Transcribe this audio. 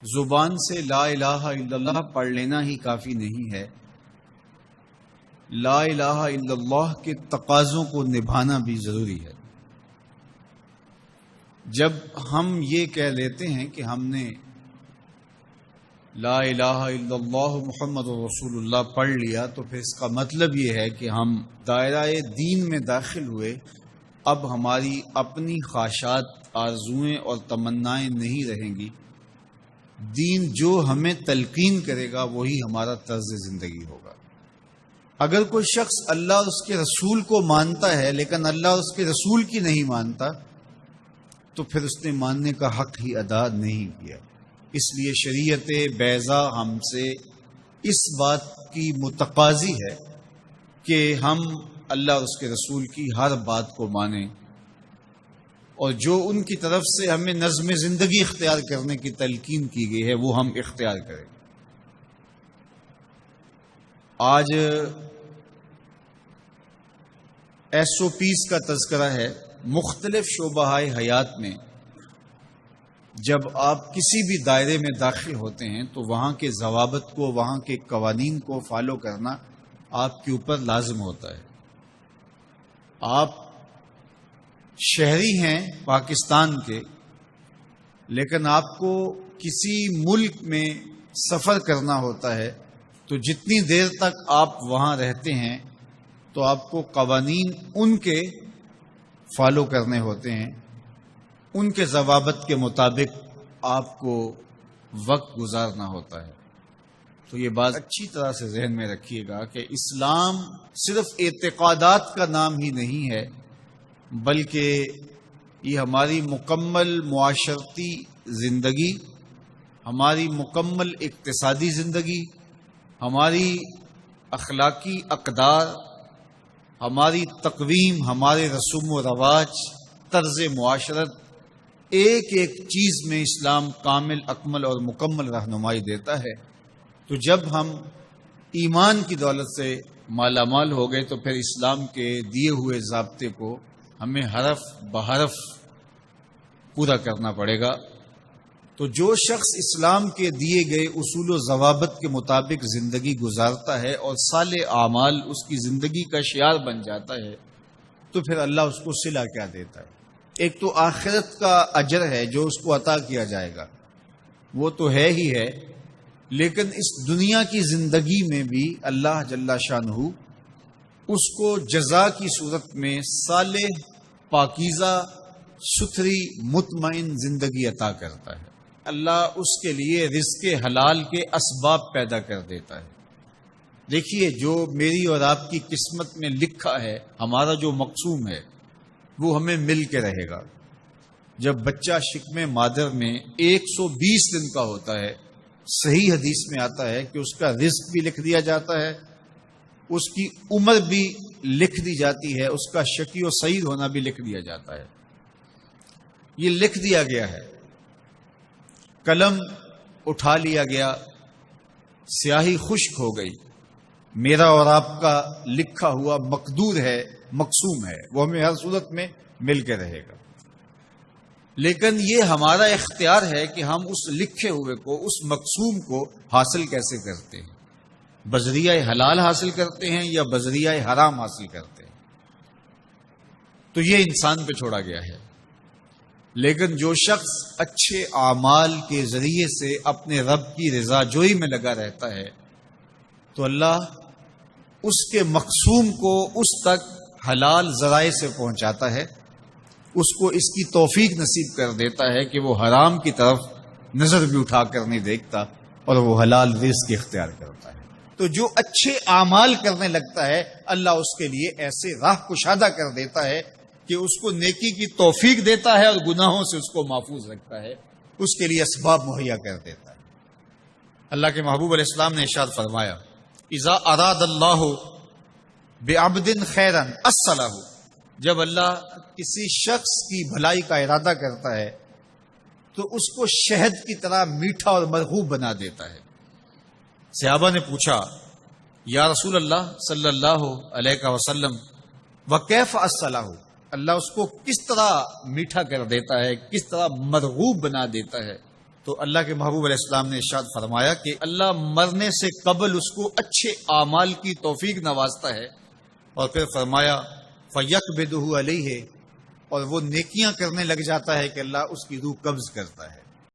زبان سے لا الہ الا اللہ پڑھ لینا ہی کافی نہیں ہے، لا الہ الا اللہ کے تقاضوں کو نبھانا بھی ضروری ہے۔ جب ہم یہ کہہ لیتے ہیں کہ ہم نے لا الہ الا اللہ محمد رسول اللہ پڑھ لیا، تو پھر اس کا مطلب یہ ہے کہ ہم دائرہ دین میں داخل ہوئے، اب ہماری اپنی خواہشات، آرزوئیں اور تمنائیں نہیں رہیں گی، دین جو ہمیں تلقین کرے گا وہی ہمارا طرز زندگی ہوگا۔ اگر کوئی شخص اللہ اور اس کے رسول کو مانتا ہے لیکن اللہ اور اس کے رسول کی نہیں مانتا، تو پھر اس نے ماننے کا حق ہی ادا نہیں کیا۔ اس لیے شریعت بیضا ہم سے اس بات کی متقاضی ہے کہ ہم اللہ اور اس کے رسول کی ہر بات کو مانیں، اور جو ان کی طرف سے ہمیں نظم زندگی اختیار کرنے کی تلقین کی گئی ہے وہ ہم اختیار کریں۔ آج ایس او پیز کا تذکرہ ہے۔ مختلف شعبہ حیات میں جب آپ کسی بھی دائرے میں داخل ہوتے ہیں تو وہاں کے ضوابط کو، وہاں کے قوانین کو فالو کرنا آپ کے اوپر لازم ہوتا ہے۔ آپ شہری ہیں پاکستان کے، لیکن آپ کو کسی ملک میں سفر کرنا ہوتا ہے، تو جتنی دیر تک آپ وہاں رہتے ہیں تو آپ کو قوانین ان کے فالو کرنے ہوتے ہیں، ان کے ضوابط کے مطابق آپ کو وقت گزارنا ہوتا ہے۔ تو یہ بات اچھی طرح سے ذہن میں رکھیے گا کہ اسلام صرف اعتقادات کا نام ہی نہیں ہے، بلکہ یہ ہماری مکمل معاشرتی زندگی، ہماری مکمل اقتصادی زندگی، ہماری اخلاقی اقدار، ہماری تقویم، ہمارے رسوم و رواج، طرز معاشرت، ایک ایک چیز میں اسلام کامل، اکمل اور مکمل رہنمائی دیتا ہے۔ تو جب ہم ایمان کی دولت سے مالا مال ہو گئے تو پھر اسلام کے دیے ہوئے ضابطے کو ہمیں حرف بحرف پورا کرنا پڑے گا۔ تو جو شخص اسلام کے دیے گئے اصول و ضوابط کے مطابق زندگی گزارتا ہے اور صالح اعمال اس کی زندگی کا شعار بن جاتا ہے، تو پھر اللہ اس کو صلہ کیا دیتا ہے؟ ایک تو آخرت کا اجر ہے جو اس کو عطا کیا جائے گا، وہ تو ہے ہی ہے، لیکن اس دنیا کی زندگی میں بھی اللہ جل شانہ اس کو جزا کی صورت میں صالح، پاکیزہ، ستھری، مطمئن زندگی عطا کرتا ہے۔ اللہ اس کے لیے رزق حلال کے اسباب پیدا کر دیتا ہے۔ دیکھیے، جو میری اور آپ کی قسمت میں لکھا ہے، ہمارا جو مقسوم ہے، وہ ہمیں مل کے رہے گا۔ جب بچہ شکم مادر میں 120 دن کا ہوتا ہے، صحیح حدیث میں آتا ہے کہ اس کا رزق بھی لکھ دیا جاتا ہے، اس کی عمر بھی لکھ دی جاتی ہے، اس کا شقی و سعید ہونا بھی لکھ دیا جاتا ہے۔ یہ لکھ دیا گیا ہے، قلم اٹھا لیا گیا، سیاہی خشک ہو گئی، میرا اور آپ کا لکھا ہوا مقدور ہے، مقسوم ہے، وہ ہمیں ہر صورت میں مل کے رہے گا۔ لیکن یہ ہمارا اختیار ہے کہ ہم اس لکھے ہوئے کو، اس مقسوم کو حاصل کیسے کرتے ہیں، بذریعہ حلال حاصل کرتے ہیں یا بذریعہ حرام حاصل کرتے ہیں، تو یہ انسان پہ چھوڑا گیا ہے۔ لیکن جو شخص اچھے اعمال کے ذریعے سے اپنے رب کی رضا جوئی میں لگا رہتا ہے، تو اللہ اس کے مقسوم کو اس تک حلال ذرائع سے پہنچاتا ہے، اس کو اس کی توفیق نصیب کر دیتا ہے کہ وہ حرام کی طرف نظر بھی اٹھا کر نہیں دیکھتا اور وہ حلال رزق اختیار کرتا ہے۔ تو جو اچھے اعمال کرنے لگتا ہے، اللہ اس کے لیے ایسے راہ کشادہ کر دیتا ہے کہ اس کو نیکی کی توفیق دیتا ہے اور گناہوں سے اس کو محفوظ رکھتا ہے، اس کے لیے اسباب مہیا کر دیتا ہے۔ اللہ کے محبوب علیہ السلام نے ارشاد فرمایا، اذا اراد اللہ بعبد خیرا اصلہ، جب اللہ کسی شخص کی بھلائی کا ارادہ کرتا ہے تو اس کو شہد کی طرح میٹھا اور مرغوب بنا دیتا ہے۔ صحابہ نے پوچھا، یا رسول اللہ صلی اللہ علیہ وسلم، وکیف اصلہ، اللہ اس کو کس طرح میٹھا کر دیتا ہے، کس طرح مرغوب بنا دیتا ہے؟ تو اللہ کے محبوب علیہ السلام نے ارشاد فرمایا کہ اللہ مرنے سے قبل اس کو اچھے اعمال کی توفیق نوازتا ہے، اور پھر فرمایا فَيَقْبِضُهُ عَلَيْهِ، اور وہ نیکیاں کرنے لگ جاتا ہے کہ اللہ اس کی روح قبض کرتا ہے۔